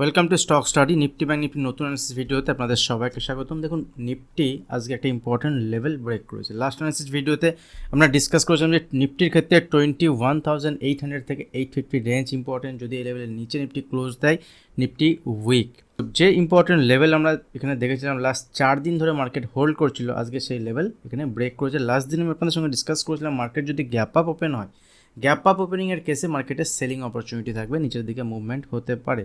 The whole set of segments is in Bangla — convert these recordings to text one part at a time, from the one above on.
Welcome to stock study Nifty bank Nifty নতুন অ্যানালিসিস ভিডিওতে আপনাদের সবাইকে স্বাগতম। দেখুন, নিফটি আজকে একটা ইম্পর্টেন্ট লেভেল ব্রেক করেছে। লাস্ট অ্যানালিসিস ভিডিওতে আমরা ডিসকাস করেছিলাম যে নিফটির ক্ষেত্রে 21,800 থেকে 850 রেঞ্জ ইম্পর্টেন্ট। যদি এই লেভেলের নিচে নিফটি ক্লোজ দেয়, নিফটি উইক। যে ইম্পর্টেন্ট লেভেল আমরা এখানে দেখেছিলাম লাস্ট 4 দিন ধরে মার্কেট হোল্ড করছিল, আজকে সেই লেভেল এখানে ব্রেক করেছে। লাস্ট দিন আমি আপনাদের সঙ্গে ডিসকাস করেছিলাম মার্কেট যদি গ্যাপ আপ ওপেন হয়, গ্যাপ আপ ওপেনিংয়ের কেসে মার্কেটে সেলিং অপরচুনিটি থাকবে, নিচের দিকে মুভমেন্ট হতে পারে।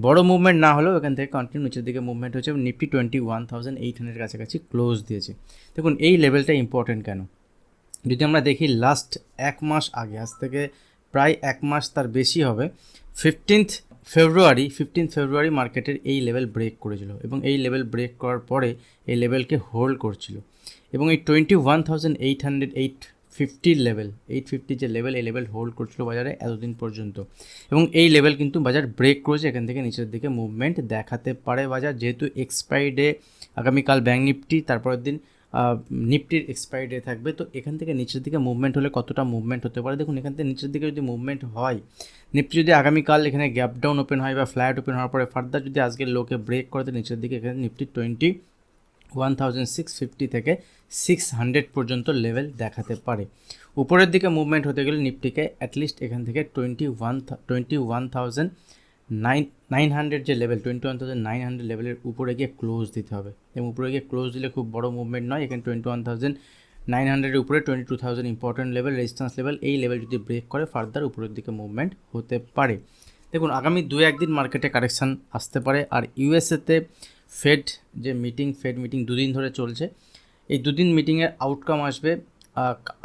বড় মুভমেন্ট না হলেও এখান থেকে কন্টিনিউ নিচের দিকে মুভমেন্ট হচ্ছে এবং নিফটি 21,800 কাছাকাছি ক্লোজ দিয়েছে। দেখুন, এই লেভেলটা ইম্পর্টেন্ট কেন? যদি আমরা দেখি লাস্ট এক মাস আগে, আজ থেকে প্রায় এক মাস তার বেশি হবে, 15th ফেব্রুয়ারি মার্কেটের এই লেভেল ব্রেক করেছিল এবং এই লেভেল ব্রেক করার পরে এই লেভেলকে হোল্ড করছিল এবং এই 21,850 লেভেল, 850 যে লেভেল, এই লেভেল হোল্ড করছিল বাজারে এতদিন পর্যন্ত এবং এই লেভেল কিন্তু বাজার ব্রেক করেছে। এখান থেকে নিচের দিকে মুভমেন্ট দেখাতে পারে বাজার, যেহেতু এক্সপায়ারি ডে আগামীকাল ব্যাঙ্ক নিফটি, তারপরের দিন নিফটির এক্সপায়ারি ডে থাকবে। তো এখান থেকে নিচের দিকে মুভমেন্ট হলে কতটা মুভমেন্ট হতে পারে দেখুন। এখান থেকে নিচের দিকে যদি মুভমেন্ট হয়, নিফটি যদি আগামীকাল এখানে গ্যাপ ডাউন ওপেন হয় বা ফ্ল্যাট ওপেন হওয়ার পরে ফার্দার যদি আজকের লোকে ব্রেক করে, তো নিচের দিকে এখানে নিফটি 21,650 থেকে 600 পর্যন্ত লেভেল দেখাতে পারে। উপরের দিকে মুভমেন্ট হতে গেলে নিফটিকে অ্যাটলিস্ট এখান থেকে 21,900 যে লেভেল, 21,900 লেভেলের উপরে গিয়ে ক্লোজ দিতে হবে এবং উপরে গিয়ে ক্লোজ দিলে খুব বড় মুভমেন্ট নয়। এখানে 21,900-এর উপরে 22,000 ইম্পর্টেন্ট লেভেল, রেজিস্ট্যান্স লেভেল। এই লেভেল যদি ব্রেক করে ফার্দার উপরের দিকে মুভমেন্ট হতে পারে। দেখুন, আগামী 2-1 দিন মার্কেটে কারেকশান আসতে পারে। আর ইউএসএতে ফেড মিটিং 2 দিন ধরে চলছে। এই 2 দিন মিটিংয়ের আউটকাম আসবে,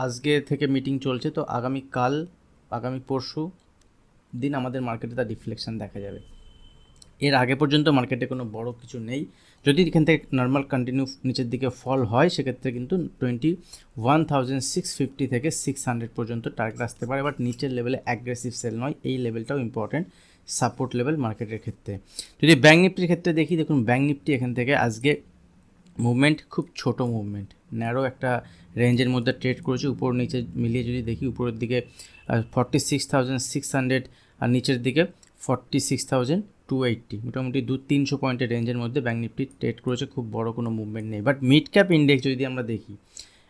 আজকে থেকে মিটিং চলছে, তো আগামী পরশু দিন আমাদের মার্কেটে তার রিফ্লেকশন দেখা যাবে। এর আগে পর্যন্ত মার্কেটে কোনো বড় কিছু নেই। যদি এখান থেকে নর্মাল কন্টিনিউ নিচের দিকে ফল হয়, সেক্ষেত্রে কিন্তু 21,650 থেকে 600 পর্যন্ত টার্গেট আসতে পারে, বাট নিচের লেভেলে অ্যাগ্রেসিভ সেল নয়। এই লেভেলটাও ইম্পর্টেন্ট সাপোর্ট লেভেল মার্কেটের ক্ষেত্রে। যদি ব্যাঙ্ক নিফটির ক্ষেত্রে দেখি, দেখুন ব্যাঙ্ক নিফটি এখান থেকে আজকে মুভমেন্ট খুব ছোট মুভমেন্ট, ন্যারো একটা রেঞ্জের মধ্যে ট্রেড করেছে। উপর নিচে মিলিয়ে যদি দেখি, উপরের দিকে 46,600 আর নিচের দিকে 46,280, মোটামুটি 200-300 পয়েন্টের রেঞ্জের মধ্যে ব্যাঙ্ক নিফটি ট্রেড করেছে, খুব বড় কোনো মুভমেন্ট নেই। বাট মিড ক্যাপ ইন্ডেক্স যদি আমরা দেখি,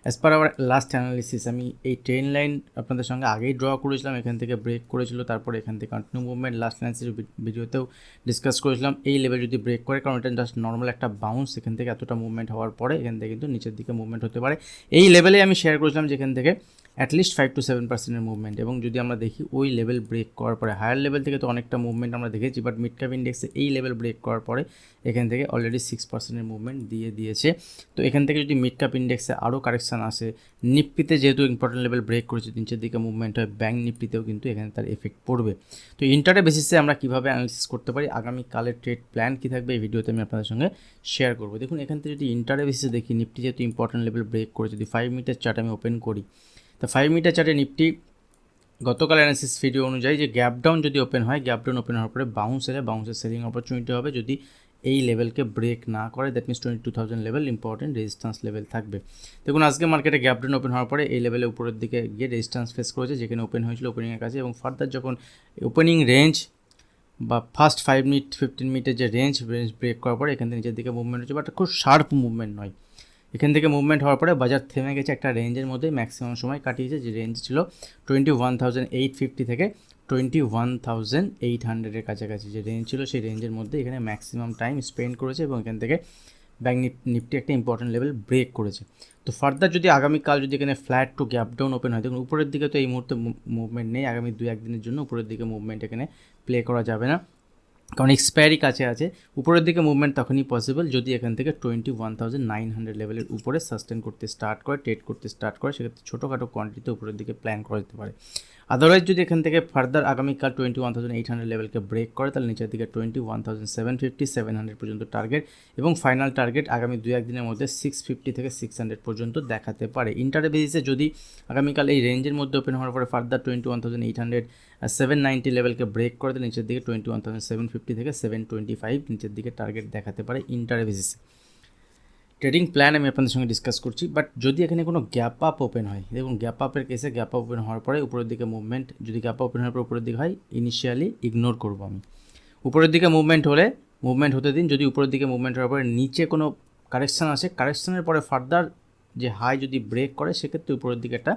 as per our last analysis, আমি এই ট্রেন লাইন আপনাদের সঙ্গে আগেই ড্র করেছিলাম, এখান থেকে ব্রেক করেছিল, তারপরে এখান থেকে কন্টিনিউ মুভমেন্ট, লাস্ট অ্যানালিসিস ভিডিওতেও ডিসকাস করেছিলাম। এই লেভেল যদি ব্রেক করে, কারণ এটা জাস্ট নর্মাল একটা বাউন্স, এখান থেকে এতটা মুভমেন্ট হওয়ার পরে এখান থেকে কিন্তু নিচের দিকে মুভমেন্ট হতে পারে। এই লেভেলে আমি শেয়ার করেছিলাম যেখান থেকে অ্যাটলিস্ট 5-7% মুভমেন্ট, এবং যদি আমরা দেখি ওই লেভেল ব্রেক করার পরে হায়ার লেভেল থেকে তো অনেকটা মুভমেন্ট আমরা দেখেছি, বাট মিড ক্যাপ ইন্ডেক্সে এই লেভেল ব্রেক করার পরে এখান থেকে অলরেডি 6% মুভমেন্ট দিয়েছে। তো এখান থেকে যদি মিড ক্যাপ ইন্ডেক্সে আরও কারেকশান আসে, নিফটিতে যেহেতু ইম্পর্টেন্ট লেভেল ব্রেক করেছে, নিচের দিকে মুভমেন্ট হয়, ব্যাঙ্ক নিফটিতেও কিন্তু এখানে তার এফেক্ট পড়বে। তো ইন্টারডে বেসিসে আমরা কীভাবে অ্যানালিসিস করতে পারি, আগামীকালের ট্রেড প্ল্যান কী থাকবে, এই ভিডিওতে আমি আপনাদের সঙ্গে শেয়ার করবো। দেখুন, এখান থেকে যদি ইন্টারডে বেসিসে দেখি, নিফটি যেহেতু ইম্পর্টেন্ট লেভেল ব্রেক করে, যদি 5 মিনিটের চার্ট আমি ওপেন করি, তো 5 মিনিটের চার্টে নিফটি গতকাল অ্যানালিসিস ভিডিও অনুযায়ী যে গ্যাপ ডাউন যদি ওপেন হয়, গ্যাপ ডাউন ওপেন হওয়ার পরে বাউন্সের সেলিং অপরচুনিটি হবে। যদি এই লেভেলকে ব্রেক না করে, that means 22,000 level important resistance level থাকবে। দেখুন, আজকে মার্কেটে গ্যাপ ডাউন ওপেন হওয়ার পরে এই লেভেলে উপরের দিকে গিয়ে রেজিস্ট্যান্স ফেস করেছে, যেখানে ওপেন হয়েছিল ওপেনিংয়ের কাছে, এবং ফার্দার যখন ওপেনিং রেঞ্জ বা ফার্স্ট 5 মিনিট 15 মিনিটের যে রেঞ্জ ব্রেক করার পরে এখান থেকে নিচের দিকে মুভমেন্ট হচ্ছে, বাট খুব শার্প মুভমেন্ট নয়। এখান থেকে মুভমেন্ট হওয়ার পরে বাজার থেমে গেছে, একটা রেঞ্জের মধ্যে ম্যাক্সিমাম সময় কাটিয়েছে, যে রেঞ্জ ছিল 21,850 থেকে 21,800-এর কাছাকাছি যে রেঞ্জ ছিল, সেই রেঞ্জের মধ্যে এখানে ম্যাক্সিমাম টাইম স্পেন্ড করেছে এবং এখান থেকে ব্যাঙ্ক নিফটি একটা ইম্পর্টেন্ট লেভেল ব্রেক করেছে। তো ফার্দার যদি আগামীকাল যদি এখানে flat to gap down open হয়, দেখুন উপরের দিকে তো এই মুহূর্তে মুভমেন্ট নেই, আগামী 2-1 দিনের জন্য উপরের দিকে মুভমেন্ট এখানে প্লে করা যাবে না, কারণ এক্সপায়ারি কাছে আছে। উপরের দিকে মুভমেন্ট তখনই পসিবল যদি এখান থেকে 21,900 লেভেলের উপরে সাস্টেন করতে স্টার্ট করে, ট্রেড করতে স্টার্ট করে, সেক্ষেত্রে ছোটোখাটো কোয়ান্টিটিতে উপরের দিকে প্ল্যান করা যেতে পারে। আদারওয়াইজ যদি এখান থেকে ফার্দার আগামীকাল 21,800 লেভেলকে ব্রেক করে, তাহলে নিচের দিকে 21,750-700 পর্যন্ত টার্গেট, এবং ফাইনাল টার্গেট আগামী 2-1 দিনের মধ্যে 650 থেকে 600 পর্যন্ত দেখাতে পারে। ইন্টারডে বেসিসে যদি আগামীকাল এই রেঞ্জের মধ্যে ওপেন হওয়ার পরে ফার্দার 21,800-790 লেভেলকে ব্রেক করে দিলে নিচের দিকে 21,750 থেকে 725 নিচের দিকে টার্গেট দেখাতে পারে ইন্টারডে বেসিসে। ট্রেডিং প্ল্যান আমি আপনাদের সঙ্গে ডিসকাস করছি, বাট যদি এখানে কোনো গ্যাপ আপ ওপেন হয়, দেখুন গ্যাপ আপের কেসে গ্যাপ আপ ওপেন হওয়ার পরে উপরের দিকে মুভমেন্ট, যদি গ্যাপ আপ ওপেন হওয়ার পর উপরের দিকে হয়, ইনিশিয়ালি ইগনোর করবো আমি। উপরের দিকে মুভমেন্ট হতে দিন। যদি উপরের দিকে মুভমেন্ট হওয়ার পরে নিচে কোনো কারেকশান আসে, কারেকশানের পরে ফার্দার যে হাই যদি ব্রেক করে সেক্ষেত্রে উপরের দিকে একটা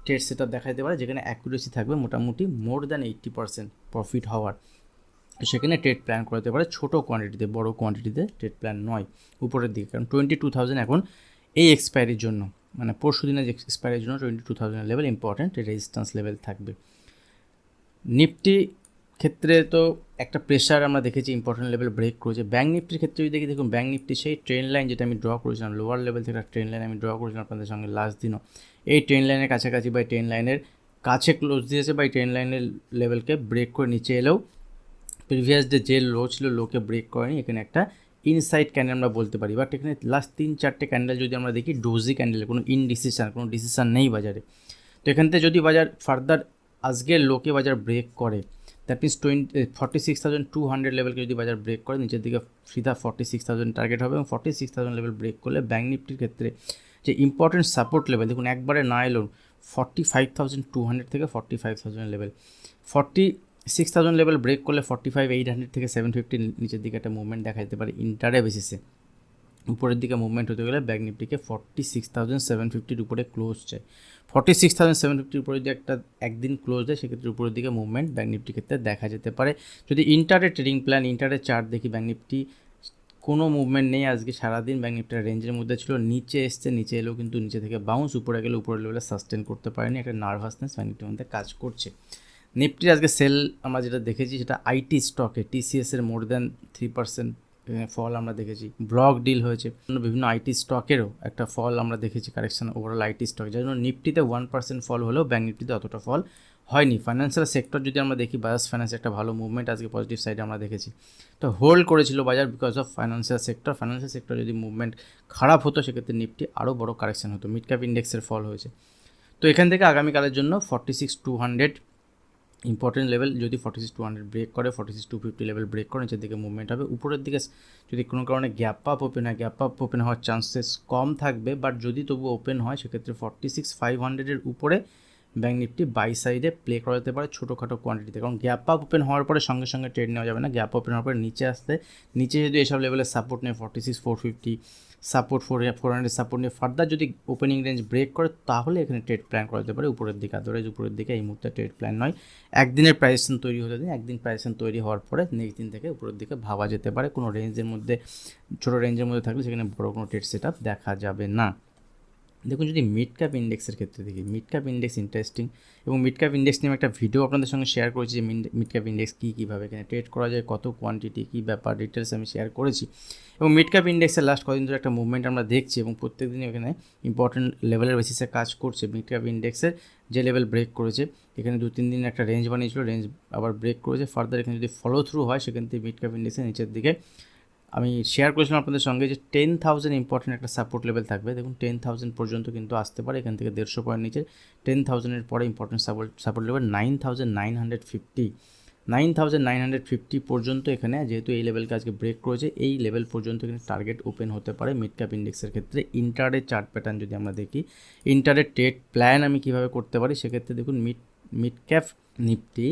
ট্রেড সেটআপ দেখা যেতে পারে, যেখানে অ্যাকুরেসি থাকবে মোটামুটি মোর দ্যান 80% প্রফিট হওয়ার। সেখানে ট্রেড প্ল্যান করতে পারে ছোটো কোয়ান্টিটিতে, বড় কোয়ান্টিটিতে ট্রেড প্ল্যান নয় উপরের দিকে। কারণ 22,000 এখন এই এক্সপায়ারির জন্য, মানে পরশু দিনের এক্সপায়ারির জন্য 22,000 লেভেল ইম্পর্টেন্ট রেজিস্ট্যান্স লেভেল থাকবে। নিফটি ক্ষেত্রে তো একটা প্রেশার আমরা দেখেছি, ইম্পর্টেন্ট লেভেল ব্রেক করেছে। ব্যাঙ্ক নিফটির ক্ষেত্রে যদি দেখি, দেখুন ব্যাঙ্ক নিফটি সেই ট্রেন লাইন যেটা আমি ড্র করেছিলাম, লোয়ার লেভেল থেকে একটা ট্রেন লাইন আমি ড্র করেছিলাম আপনাদের সঙ্গে লাস্ট দিনও, এই ট্রেন লাইনের কাছাকাছি বা ট্রেন লাইনের কাছে ক্লোজ দিয়েছে, বা এই ট্রেন লাইনের লেভেলকে ব্রেক করে নিচে এলেও প্রিভিয়াস যে লো ছিল লোকে ব্রেক করেনি, এখানে একটা ইনসাইড ক্যান্ডেল আমরা বলতে পারি। বাট এখানে লাস্ট 3-4টে ক্যান্ডেল যদি আমরা দেখি ডোজি ক্যান্ডেল, কোনো কোনো ডিসিশান নেই বাজারে। তো এখান থেকে যদি বাজার ফার্দার আজকের লোকে বাজার ব্রেক করে, দ্যাট মিনস 46,200 লেভেলকে যদি বাজার ব্রেক করে, নিচের দিকে সিধা 46,000 টার্গেট হবে, এবং 46,000 লেভেল ব্রেক করলে ব্যাঙ্ক নিফটির ক্ষেত্রে যে ইম্পর্টেন্ট সাপোর্ট লেভেল, দেখুন একবারে না এলেও 45,200 থেকে 45,000 লেভেল, 46,000 লেভেল ব্রেক করলে 45,800 থেকে 750 নিচের দিকে একটা মুভমেন্ট দেখা যেতে পারে ইন্টারডে বেসিসে। উপরের দিকে মুভমেন্ট হতে গেলে ব্যাঙ্ক নিফটিকে 46,750 উপরে ক্লোজ চাই। 46,750 উপরে যদি একটা একদিন ক্লোজ দেয়, সেক্ষেত্রে উপরের দিকে মুভমেন্ট ব্যাঙ্ক নিফটির ক্ষেত্রে দেখা যেতে পারে। যদি intraday trading plan, intraday chart দেখি, ব্যাঙ্ক নিফটি কোনো মুভমেন্ট নেই আজকে সারাদিন। ব্যাঙ্ক নিফটির রেঞ্জের মধ্যে ছিল, নিচে এসছে, নিচে এলেও কিন্তু নিচে থেকে বাউন্স, উপরে গেলে উপরের লেভেলে সাস্টেন করতে পারেনি, একটা নার্ভাসনেস ব্যাঙ্ক নিফটির মধ্যে কাজ করছে। নিফটির আজকে সেল আমরা যেটা দেখেছি সেটা আইটি স্টকে, টিসিএসের মোর দ্যান 3% ফল আমরা দেখেছি। ব্লক ডিল হয়েছে, বিভিন্ন আইটি স্টকেরও একটা ফল আমরা দেখেছি, কারেকশন ওভারঅল আইটি স্টক, যার জন্য নিফটিতে 1% ফল হলেও ব্যাঙ্ক নিফটিতে অতটা ফল হয়নি। ফাইন্যান্সিয়াল সেক্টর যদি আমরা দেখি, বাজাজ ফাইন্যান্স একটা ভালো মুভমেন্ট আজকে পজিটিভ সাইডে আমরা দেখেছি। তো হোল্ড করেছিল বাজার বিকজ অফ ফাইন্যান্সিয়াল সেক্টর যদি মুভমেন্ট খারাপ হতো, সেক্ষেত্রে নিফটি আরও বড় কারেকশন হতো। মিড ক্যাপ ইন্ডেক্সের ফল হয়েছে। তো এখান থেকে আগামীকালের জন্য 46,200 ইম্পর্টেন্ট লেভেল, যদি 46,200 ব্রেক করে, 46,250 লেভেল ব্রেক করে, নিচের দিকে মুভমেন্ট হবে। উপরের দিকে যদি কোনো কারণে গ্যাপ আপ ওপেন হয়, গ্যাপ আপ ওপেন হওয়ার চান্সেস কম থাকবে, বাট যদি তবু ওপেন হয়, সেক্ষেত্রে 46,500 উপরে ব্যাঙ্ক নিফটি বাই সাইডে প্লে করা যেতে পারে ছোটোখাটো কোয়ান্টিটিতে। কারণ গ্যাপ আপ ওপেন হওয়ার পরে সঙ্গে সঙ্গে ট্রেড নেওয়া যাবে না, গ্যাপ ওপেন হওয়ার পরে নিচে আসতে, নিচে যদি এসব লেভেলের সাপোর্ট নেয় 46,450 সাপোর্ট, 400 সাপোর্ট নিয়ে ফার্দার যদি ওপেনিং রেঞ্জ ব্রেক করে, তাহলে এখানে ট্রেড প্ল্যান করা যেতে পারে উপরের দিকে। আদারওয়াইজ উপরের দিকে এই মুহূর্তে ট্রেড প্ল্যান নয়, একদিনের প্রাইসেশন তৈরি হতে দিন। একদিন প্রাইসেশন তৈরি হওয়ার পরে নেক্সট দিন থেকে উপরের দিকে ভাবা যেতে পারে। কোনো রেঞ্জের মধ্যে, ছোটো রেঞ্জের মধ্যে থাকলে সেখানে বড় কোনো ট্রেড সেট আপ দেখা যাবে না। দেখুন যদি মিড ক্যাপ ইন্ডেক্সের ক্ষেত্রে দেখি, মিড ক্যাপ ইন্ডেক্স ইন্টারেস্টিং, এবং মিড ক্যাপ ইন্ডেক্স নিয়ে একটা ভিডিও আপনাদের সঙ্গে শেয়ার করেছি, যে মিড ক্যাপ ইন্ডেক্স কীভাবে এখানে ট্রেড করা যায়, কত কোয়ান্টিটি, কী ব্যাপার, ডিটেলস আমি শেয়ার করেছি। এবং মিড ক্যাপ ইন্ডেক্সের লাস্ট কদিন ধরে একটা মুভমেন্ট আমরা দেখছি, এবং প্রত্যেক দিনই এখানে ইম্পর্টেন্ট লেভেলের বেসিসে কাজ করছে। মিড ক্যাপ ইন্ডেক্সের যে লেভেল ব্রেক করেছে, এখানে 2-3 দিন একটা রেঞ্জ বানিয়েছিল, রেঞ্জ আবার ব্রেক করেছে। ফার্দার এখানে যদি ফলো থ্রু হয়, সেখান থেকে মিড ক্যাপ ইন্ডেক্সের নিচের দিকে আমি শেয়ার করেছিলাম আপনাদের সঙ্গে যে 10,000 ইম্পর্টেন্ট একটা সাপোর্ট লেভেল থাকবে। দেখুন 10,000 পর্যন্ত কিন্তু আসতে পারে, এখান থেকে 150 পয়েন্ট নিচে 10,000-এর পরে ইম্পর্টেন্ট সাপোর্ট লেভেল 9,950 পর্যন্ত। এখানে যেহেতু এই লেভেলকে আজকে ব্রেক করেছে, এই লেভেল পর্যন্ত এখানে টার্গেট ওপেন হতে পারে মিড ক্যাপ ইন্ডেক্সের ক্ষেত্রে। ইন্টারডে চার্ট প্যাটার্ন যদি আমরা দেখি, ইন্টারডে ট্রেড প্ল্যান আমি কীভাবে করতে পারি, সেক্ষেত্রে দেখুন মিড ক্যাপ নিফটি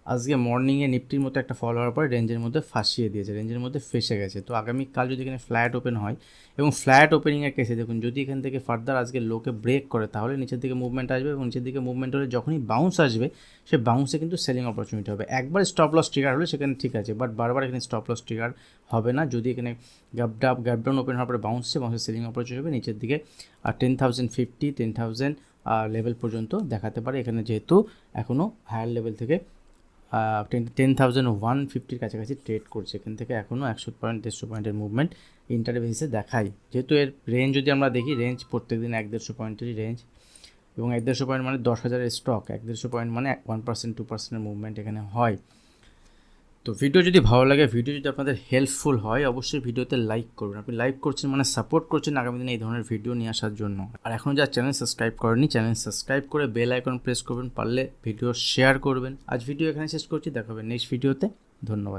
আজকে মর্নিংয়ে নিফটির মতো একটা ফল হওয়ার পরে রেঞ্জের মধ্যে ফাঁসিয়ে দিয়েছে, রেঞ্জের মধ্যে ফেসে গেছে। তো আগামীকাল যদি এখানে ফ্ল্যাট ওপেন হয়, এবং ফ্ল্যাট ওপেনিংয়ের কেসে দেখুন যদি এখান থেকে ফার্দার আজকে লোকে ব্রেক করে, তাহলে নিচের দিকে মুভমেন্ট আসবে, এবং নিচের দিকে মুভমেন্ট হলে যখনই বাউন্স আসবে, সে বাউন্সে কিন্তু সেলিং অপরচুনিটি হবে। একবার স্টপ লস ট্রিগার হলে সেখানে ঠিক আছে, বাট বারবার এখানে স্টপ লস ট্রিগার হবে না। যদি এখানে গ্যাপ ডাউন ওপেন হওয়ার পরে বাউন্সে সেলিং অপরচুনিটি হবে নিচের দিকে। আর 10,050 10,000 লেভেল পর্যন্ত দেখাতে পারে, এখানে যেহেতু এখনও হায়ার লেভেল থেকে 10,150-র কাছাকাছি ট্রেড করছে। এখান থেকে এখনও 100 পয়েন্ট 150 পয়েন্টের মুভমেন্ট ইন্টারডে বেসিসে দেখায়। যেহেতু এর রেঞ্জ যদি আমরা দেখি, রেঞ্জ প্রত্যেক দিন 150 পয়েন্টেরই রেঞ্জ, এবং 150 পয়েন্ট মানে 10,000-এর স্টক, 150 পয়েন্ট মানে 1% 2%-এর মুভমেন্ট এখানে হয়। তো ভিডিও যদি ভালো লাগে, ভিডিও যদি আপনাদের হেল্পফুল হয়, অবশ্যই ভিডিওতে লাইক করবেন। আপনি লাইক করছেন মানে সাপোর্ট করছেন আগামী দিনে এই ধরনের ভিডিও নিয়ে আসার জন্য। আর এখনও যারা চ্যানেল সাবস্ক্রাইব করেনি, চ্যানেল সাবস্ক্রাইব করে বেল আইকন প্রেস করবেন, পারলে ভিডিও শেয়ার করবেন। আজ ভিডিও এখানে শেষ করছি, দেখা হবে নেক্সট ভিডিওতে। ধন্যবাদ।